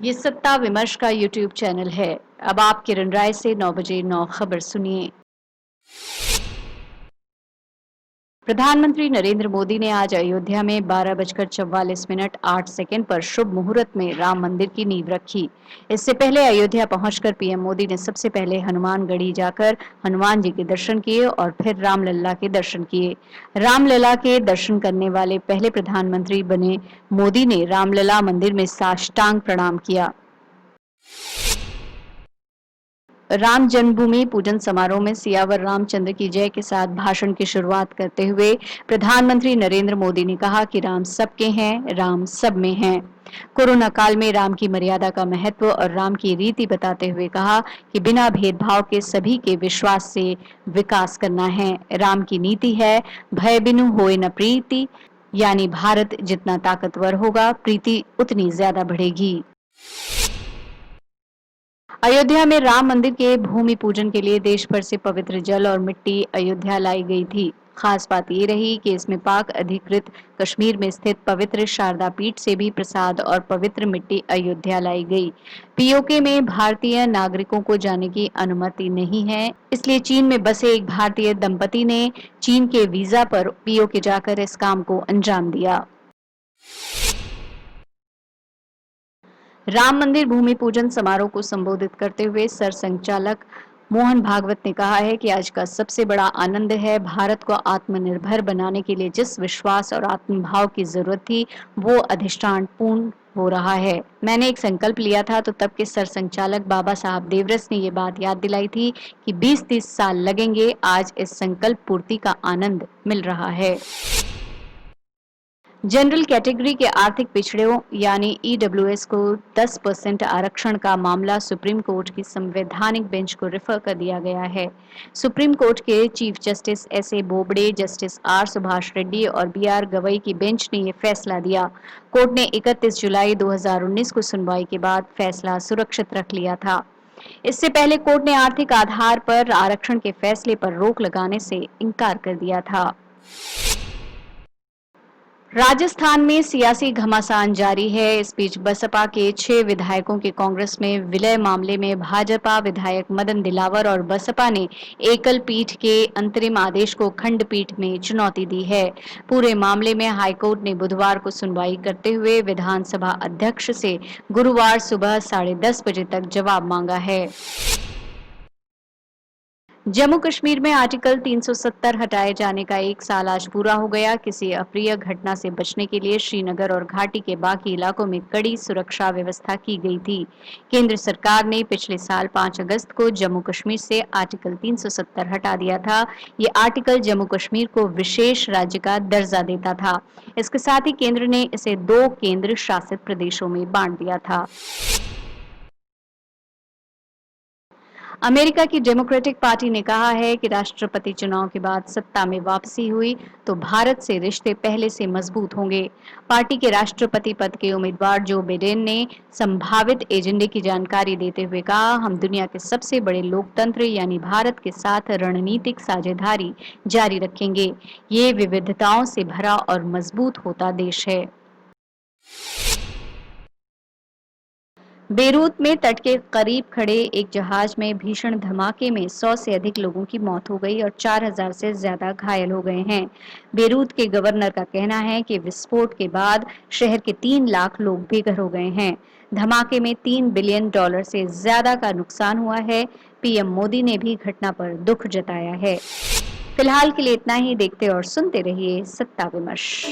ये सत्ता विमर्श का यूट्यूब चैनल है। अब आप किरण राय से 9 बजे 9 खबर सुनिए। प्रधानमंत्री नरेंद्र मोदी ने आज अयोध्या में 12:44 पर शुभ मुहूर्त में राम मंदिर की नींव रखी। इससे पहले अयोध्या पहुंचकर पीएम मोदी ने सबसे पहले हनुमानगढ़ी जाकर हनुमान जी के दर्शन किए और फिर रामलला के दर्शन किए। रामलला के दर्शन करने वाले पहले प्रधानमंत्री बने मोदी ने रामलला मंदिर में साष्टांग प्रणाम किया। राम जन्मभूमि पूजन समारोह में सियावर रामचंद्र की जय के साथ भाषण की शुरुआत करते हुए प्रधानमंत्री नरेंद्र मोदी ने कहा कि राम सबके हैं, राम सब में हैं। कोरोना काल में राम की मर्यादा का महत्व और राम की रीति बताते हुए कहा कि बिना भेदभाव के सभी के विश्वास से विकास करना है। राम की नीति है भय बिनु होए न प्रीति, यानी भारत जितना ताकतवर होगा प्रीति उतनी ज्यादा बढ़ेगी। अयोध्या में राम मंदिर के भूमि पूजन के लिए देश भर से पवित्र जल और मिट्टी अयोध्या लाई गई थी। खास बात ये रही कि इसमें पाक अधिकृत कश्मीर में स्थित पवित्र शारदा पीठ से भी प्रसाद और पवित्र मिट्टी अयोध्या लाई गई। पीओके में भारतीय नागरिकों को जाने की अनुमति नहीं है, इसलिए चीन में बसे एक भारतीय दंपति ने चीन के वीजा पर पीओके जाकर इस काम को अंजाम दिया। राम मंदिर भूमि पूजन समारोह को संबोधित करते हुए सरसंघचालक मोहन भागवत ने कहा है कि आज का सबसे बड़ा आनंद है भारत को आत्मनिर्भर बनाने के लिए जिस विश्वास और आत्मभाव की जरूरत थी वो अधिष्ठान पूर्ण हो रहा है। मैंने एक संकल्प लिया था तो तब के सरसंघचालक बाबा साहब देवरस ने ये बात याद दिलाई थी कि 20-30 साल लगेंगे। आज इस संकल्प पूर्ति का आनंद मिल रहा है। जनरल कैटेगरी के आर्थिक पिछड़ों यानी ईडब्ल्यूएस को 10% आरक्षण का मामला सुप्रीम कोर्ट की संवैधानिक बेंच को रेफर कर दिया गया है। सुप्रीम कोर्ट के chief justice S A Bobde, justice R Subhash Reddy और बी आर गवई की बेंच ने यह फैसला दिया। कोर्ट ने 31 जुलाई 2019 को सुनवाई के बाद फैसला सुरक्षित रख लिया था। इससे पहले कोर्ट ने आर्थिक आधार पर आरक्षण के फैसले पर रोक लगाने से इनकार कर दिया था। राजस्थान में सियासी घमासान जारी है। इस बीच बसपा के 6 विधायकों के कांग्रेस में विलय मामले में भाजपा विधायक मदन दिलावर और बसपा ने एकल पीठ के अंतरिम आदेश को खंडपीठ में चुनौती दी है। पूरे मामले में हाईकोर्ट ने बुधवार को सुनवाई करते हुए विधानसभा अध्यक्ष से गुरुवार सुबह 10:30 बजे तक जवाब मांगा है। जम्मू कश्मीर में आर्टिकल 370 हटाए जाने का 1 साल आज पूरा हो गया। किसी अप्रिय घटना से बचने के लिए श्रीनगर और घाटी के बाकी इलाकों में कड़ी सुरक्षा व्यवस्था की गई थी। केंद्र सरकार ने पिछले साल 5 अगस्त को जम्मू कश्मीर से आर्टिकल 370 हटा दिया था। ये आर्टिकल जम्मू कश्मीर को विशेष राज्य का दर्जा देता था। इसके साथ ही केंद्र ने इसे 2 केंद्र शासित प्रदेशों में बांट दिया था। अमेरिका की डेमोक्रेटिक पार्टी ने कहा है कि राष्ट्रपति चुनाव के बाद सत्ता में वापसी हुई तो भारत से रिश्ते पहले से मजबूत होंगे। पार्टी के राष्ट्रपति पद के उम्मीदवार जो बिडेन ने संभावित एजेंडे की जानकारी देते हुए कहा, हम दुनिया के सबसे बड़े लोकतंत्र यानी भारत के साथ रणनीतिक साझेदारी जारी रखेंगे। ये विविधताओं से भरा और मजबूत होता देश है। बेरूत में तट के करीब खड़े एक जहाज में भीषण धमाके में 100 से अधिक लोगों की मौत हो गई और 4000 से ज्यादा घायल हो गए हैं। बेरूत के गवर्नर का कहना है कि विस्फोट के बाद शहर के 3 लाख लोग बेघर हो गए हैं। धमाके में $3 बिलियन से ज्यादा का नुकसान हुआ है। पीएम मोदी ने भी घटना पर दुख जताया है। फिलहाल के लिए इतना ही। देखते और सुनते रहिए सत्ता विमर्श।